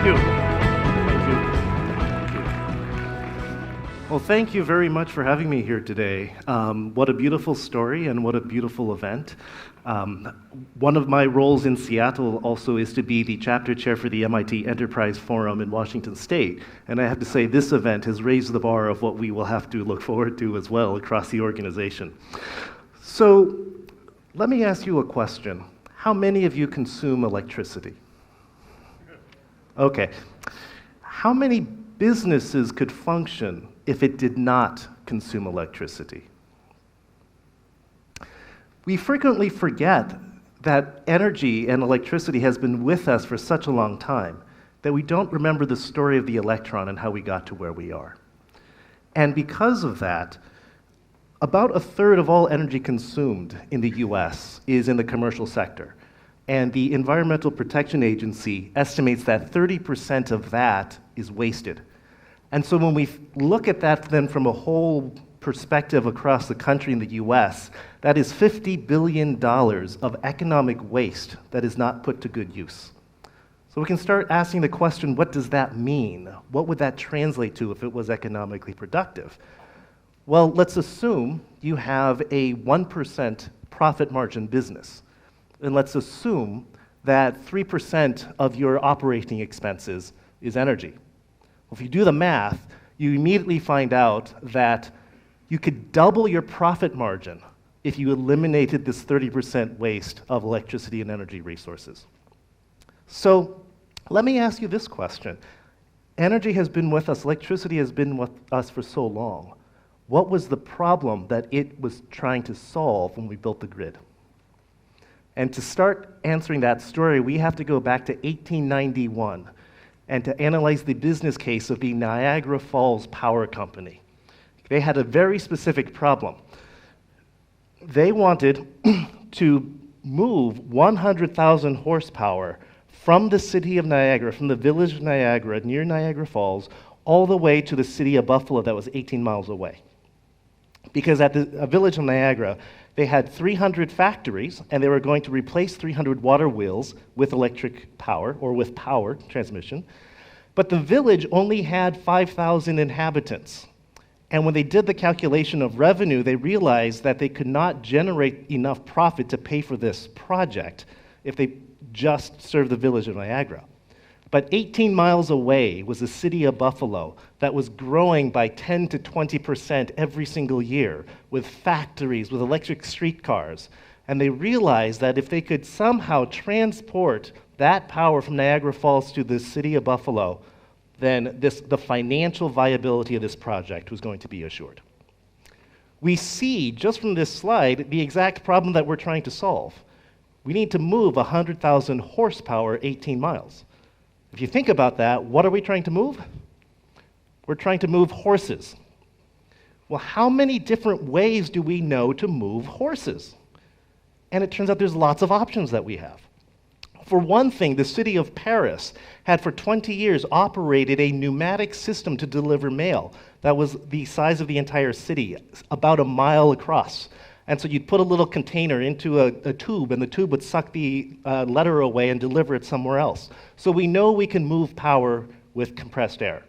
Thank you. Thank you. Thank you. Well, thank you very much for having me here today. What a beautiful story and what a beautiful event. One of my roles in Seattle also is to be the chapter chair for the MIT Enterprise Forum in Washington State. And I have to say, this event has raised the bar of what we will have to look forward to as well across the organization. So let me ask you a question. How many of you consume electricity? Okay. How many businesses could function if it did not consume electricity? We frequently forget that energy and electricity has been with us for such a long time that we don't remember the story of the electron and how we got to where we are. And because of that, about a third of all energy consumed in the US is in the commercial sector. And the Environmental Protection Agency estimates that 30% of that is wasted. And so when we look at that then from a whole perspective across the country in the US, that is $50 billion of economic waste that is not put to good use. So we can start asking the question, what does that mean? What would that translate to if it was economically productive? Well, let's assume you have a 1% profit margin business. And let's assume that 3% of your operating expenses is energy. Well, if you do the math, you immediately find out that you could double your profit margin if you eliminated this 30% waste of electricity and energy resources. So let me ask you this question. Energy has been with us, electricity has been with us for so long. What was the problem that it was trying to solve when we built the grid? And to start answering that story, we have to go back to 1891 and to analyze the business case of the Niagara Falls Power Company. They had a very specific problem. They wanted to move 100,000 horsepower from the city of Niagara, from the village of Niagara, near Niagara Falls, all the way to the city of Buffalo that was 18 miles away. Because at the village of Niagara, they had 300 factories, and they were going to replace 300 water wheels with electric power, or with power transmission. But the village only had 5,000 inhabitants. And when they did the calculation of revenue, they realized that they could not generate enough profit to pay for this project if they just served the village of Niagara. But 18 miles away was the city of Buffalo that was growing by 10 to 20% every single year with factories, with electric streetcars. And they realized that if they could somehow transport that power from Niagara Falls to the city of Buffalo, then the financial viability of this project was going to be assured. We see, just from this slide, the exact problem that we're trying to solve. We need to move 100,000 horsepower 18 miles. If you think about that, what are we trying to move? We're trying to move horses. Well, how many different ways do we know to move horses? And it turns out there's lots of options that we have. For one thing, the city of Paris had for 20 years operated a pneumatic system to deliver mail that was the size of the entire city, about a mile across. And so you'd put a little container into a tube, and the tube would suck the letter away and deliver it somewhere else. So we know we can move power with compressed air.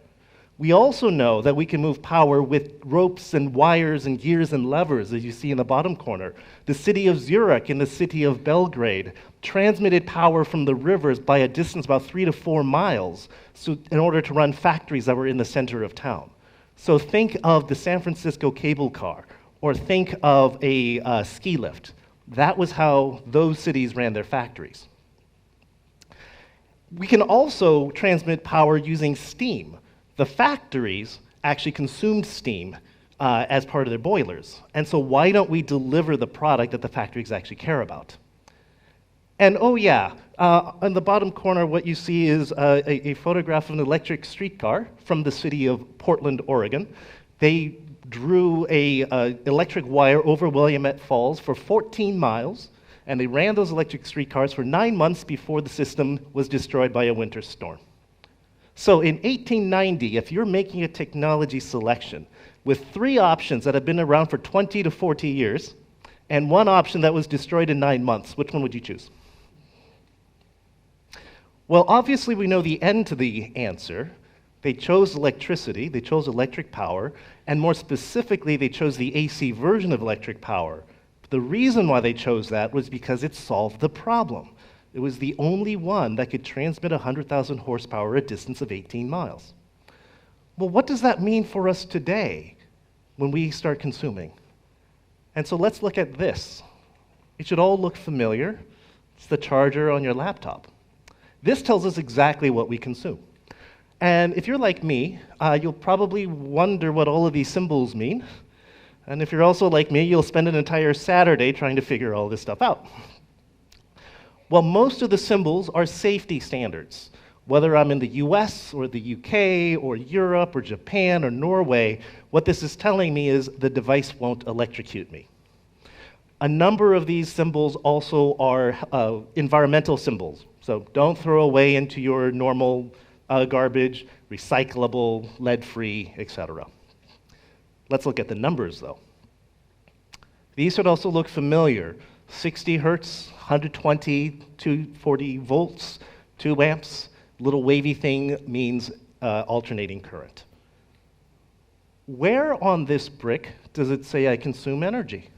We also know that we can move power with ropes and wires and gears and levers, as you see in the bottom corner. The city of Zurich and the city of Belgrade transmitted power from the rivers by a distance about 3 to 4 miles in order to run factories that were in the center of town. So think of the San Francisco cable car, or think of a ski lift. That was how those cities ran their factories. We can also transmit power using steam. The factories actually consumed steam as part of their boilers. And so why don't we deliver the product that the factories actually care about? And oh yeah, on the bottom corner, what you see is a photograph of an electric streetcar from the city of Portland, Oregon. They drew a electric wire over Willamette Falls for 14 miles, and they ran those electric streetcars for 9 months before the system was destroyed by a winter storm. So in 1890, if you're making a technology selection with 3 options that have been around for 20 to 40 years, and 1 option that was destroyed in 9 months, which one would you choose? Well, obviously we know the end to the answer. They chose electricity, they chose electric power, and more specifically, they chose the AC version of electric power. The reason why they chose that was because it solved the problem. It was the only one that could transmit 100,000 horsepower a distance of 18 miles. Well, what does that mean for us today when we start consuming? And so let's look at this. It should all look familiar. It's the charger on your laptop. This tells us exactly what we consume. And if you're like me, you'll probably wonder what all of these symbols mean. And if you're also like me, you'll spend an entire Saturday trying to figure all this stuff out. Well, most of the symbols are safety standards. Whether I'm in the US or the UK or Europe or Japan or Norway, what this is telling me is the device won't electrocute me. A number of these symbols also are environmental symbols. So don't throw away into your normal garbage, recyclable, lead-free, etc. Let's look at the numbers, though. These should also look familiar. 60 hertz, 120, 240 volts, 2 amps. Little wavy thing means alternating current. Where on this brick does it say I consume energy?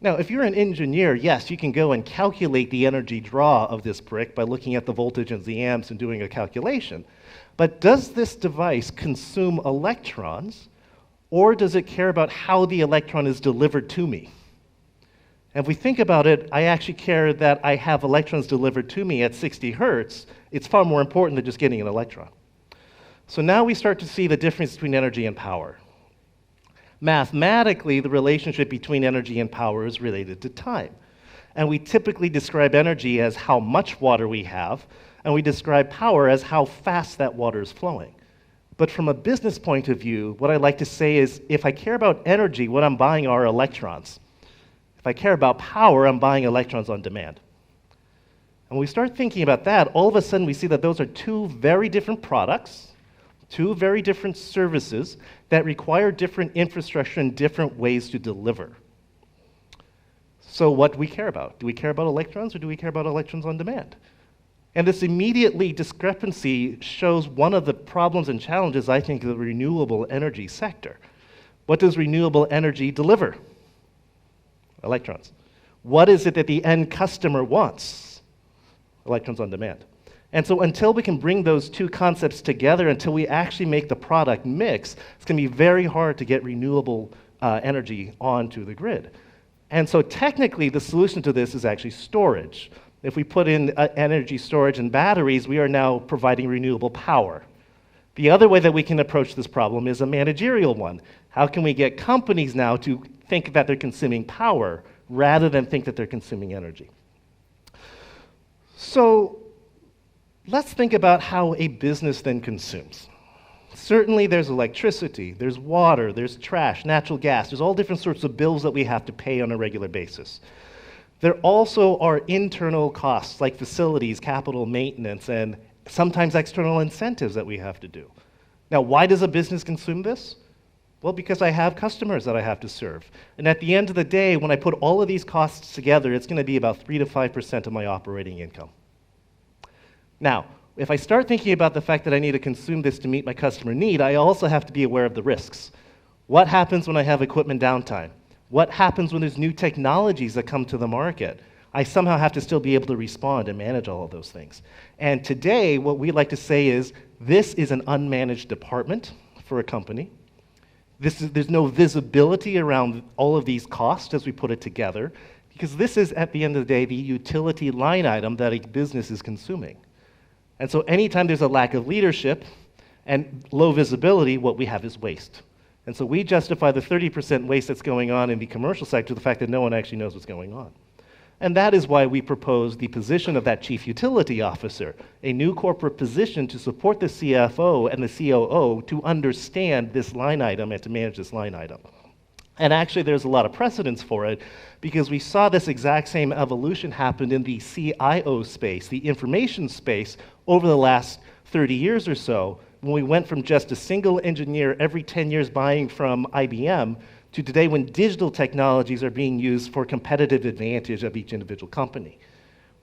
Now, if you're an engineer, yes, you can go and calculate the energy draw of this brick by looking at the voltage and the amps and doing a calculation. But does this device consume electrons, or does it care about how the electron is delivered to me? And if we think about it, I actually care that I have electrons delivered to me at 60 hertz. It's far more important than just getting an electron. So now we start to see the difference between energy and power. Mathematically, the relationship between energy and power is related to time. And we typically describe energy as how much water we have, and we describe power as how fast that water is flowing. But from a business point of view, what I like to say is, if I care about energy, what I'm buying are electrons. If I care about power, I'm buying electrons on demand. And when we start thinking about that, all of a sudden we see that those are two very different products, two very different services that require different infrastructure and different ways to deliver. So what do we care about? Do we care about electrons or do we care about electrons on demand? And this immediately discrepancy shows one of the problems and challenges, I think, of the renewable energy sector. What does renewable energy deliver? Electrons. What is it that the end customer wants? Electrons on demand. And so until we can bring those two concepts together, until we actually make the product mix, it's going to be very hard to get renewable energy onto the grid. And so technically, the solution to this is actually storage. If we put in energy storage and batteries, we are now providing renewable power. The other way that we can approach this problem is a managerial one. How can we get companies now to think that they're consuming power rather than think that they're consuming energy? So let's think about how a business then consumes. Certainly there's electricity, there's water, there's trash, natural gas, there's all different sorts of bills that we have to pay on a regular basis. There also are internal costs like facilities, capital maintenance, and sometimes external incentives that we have to do. Now, why does a business consume this? Well, because I have customers that I have to serve. And at the end of the day, when I put all of these costs together, it's going to be about 3 to 5% of my operating income. Now, if I start thinking about the fact that I need to consume this to meet my customer need, I also have to be aware of the risks. What happens when I have equipment downtime? What happens when there's new technologies that come to the market? I somehow have to still be able to respond and manage all of those things. And today, what we like to say is, this is an unmanaged department for a company. There's no visibility around all of these costs as we put it together, because this is, at the end of the day, the utility line item that a business is consuming. And so anytime there's a lack of leadership and low visibility, what we have is waste. And so we justify the 30% waste that's going on in the commercial sector, the fact that no one actually knows what's going on. And that is why we propose the position of that chief utility officer, a new corporate position to support the CFO and the COO to understand this line item and to manage this line item. And actually, there's a lot of precedence for it, because we saw this exact same evolution happen in the CIO space, the information space, over the last 30 years or so, when we went from just a single engineer every 10 years buying from IBM to today when digital technologies are being used for competitive advantage of each individual company.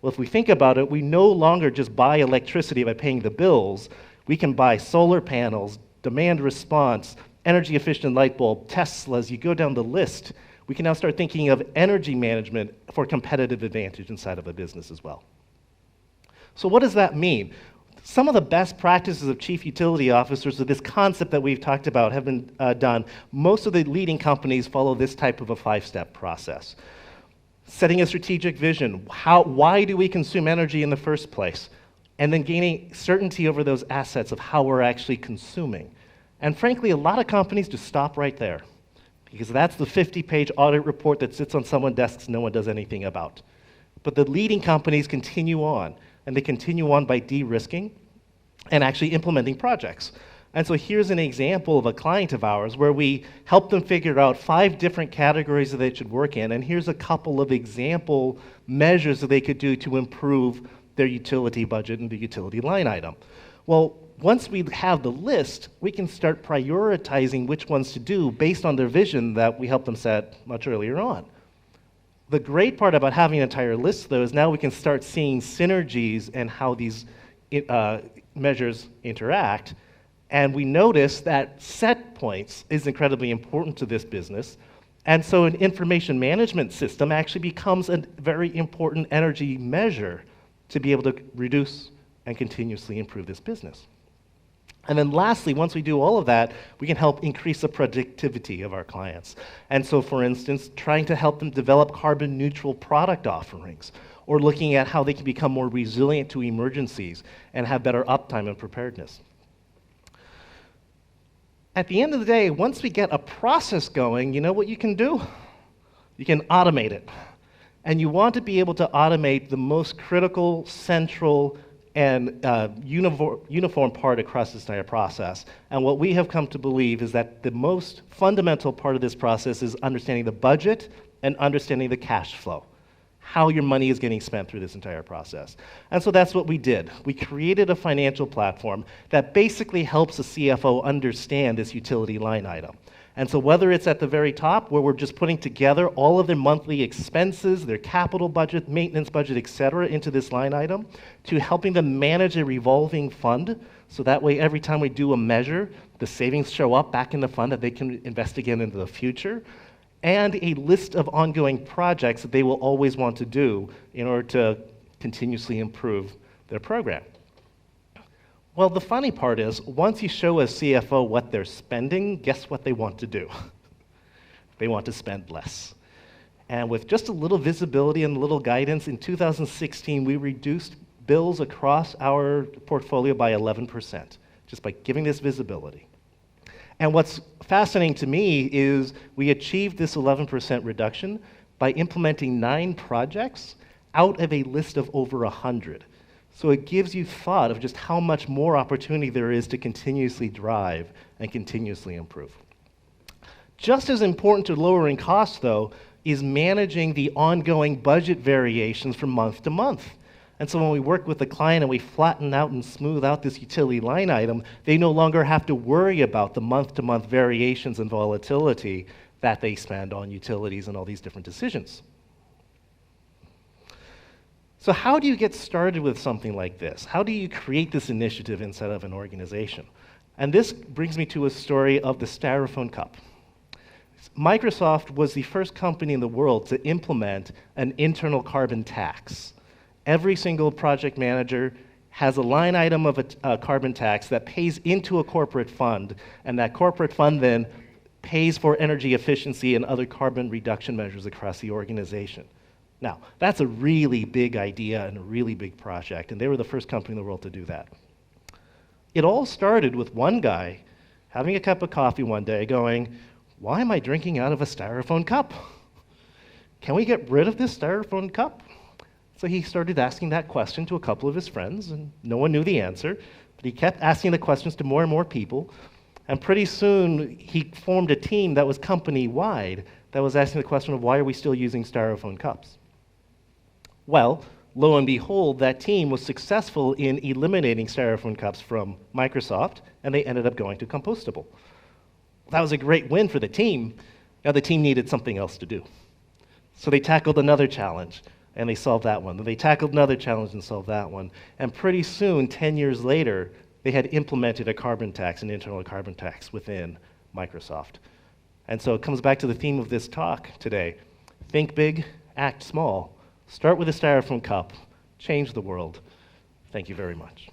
Well, if we think about it, we no longer just buy electricity by paying the bills. We can buy solar panels, demand response, energy efficient light bulb, Teslas. You go down the list. We can now start thinking of energy management for competitive advantage inside of a business as well. So what does that mean? Some of the best practices of chief utility officers with this concept that we've talked about have been done. Most of the leading companies follow this type of a 5-step process. Setting a strategic vision. Why do we consume energy in the first place? And then gaining certainty over those assets of how we're actually consuming. And frankly, a lot of companies just stop right there, because that's the 50-page audit report that sits on someone's desks no one does anything about. But the leading companies continue on, and they continue on by de-risking and actually implementing projects. And so here's an example of a client of ours where we helped them figure out 5 different categories that they should work in, and here's a couple of example measures that they could do to improve their utility budget and the utility line item. Well, once we have the list, we can start prioritizing which ones to do based on their vision that we helped them set much earlier on. The great part about having an entire list, though, is now we can start seeing synergies and how these measures interact. And we notice that set points is incredibly important to this business. And so an information management system actually becomes a very important energy measure to be able to reduce and continuously improve this business. And then lastly, once we do all of that, we can help increase the productivity of our clients. And so, for instance, trying to help them develop carbon neutral product offerings, or looking at how they can become more resilient to emergencies and have better uptime and preparedness. At the end of the day, once we get a process going, you know what you can do? You can automate it. And you want to be able to automate the most critical, central, and uniform part across this entire process. And what we have come to believe is that the most fundamental part of this process is understanding the budget and understanding the cash flow, how your money is getting spent through this entire process. And so that's what we did. We created a financial platform that basically helps a CFO understand this utility line item. And so whether it's at the very top, where we're just putting together all of their monthly expenses, their capital budget, maintenance budget, et cetera, into this line item, to helping them manage a revolving fund, so that way every time we do a measure, the savings show up back in the fund that they can invest again into the future, and a list of ongoing projects that they will always want to do in order to continuously improve their program. Well, the funny part is, once you show a CFO what they're spending, guess what they want to do? They want to spend less. And with just a little visibility and a little guidance, in 2016, we reduced bills across our portfolio by 11%, just by giving this visibility. And what's fascinating to me is we achieved this 11% reduction by implementing 9 projects out of a list of over 100. So it gives you thought of just how much more opportunity there is to continuously drive and continuously improve. Just as important to lowering costs, though, is managing the ongoing budget variations from month to month. And so when we work with the client and we flatten out and smooth out this utility line item, they no longer have to worry about the month-to-month variations and volatility that they spend on utilities and all these different decisions. So how do you get started with something like this? How do you create this initiative inside of an organization? And this brings me to a story of the Styrofoam cup. Microsoft was the first company in the world to implement an internal carbon tax. Every single project manager has a line item of a carbon tax that pays into a corporate fund, and that corporate fund then pays for energy efficiency and other carbon reduction measures across the organization. Now, that's a really big idea and a really big project, and they were the first company in the world to do that. It all started with one guy having a cup of coffee one day going, "Why am I drinking out of a styrofoam cup? Can we get rid of this styrofoam cup?" So he started asking that question to a couple of his friends, and no one knew the answer, but he kept asking the questions to more and more people, and pretty soon he formed a team that was company-wide that was asking the question of why are we still using styrofoam cups? Well, lo and behold, that team was successful in eliminating styrofoam cups from Microsoft, and they ended up going to compostable. That was a great win for the team. Now the team needed something else to do. So they tackled another challenge. and they solved that one. Then they tackled another challenge and solved that one. And pretty soon, 10 years later, they had implemented a carbon tax, an internal carbon tax within Microsoft. And so it comes back to the theme of this talk today. Think big, act small. Start with a styrofoam cup. Change the world. Thank you very much.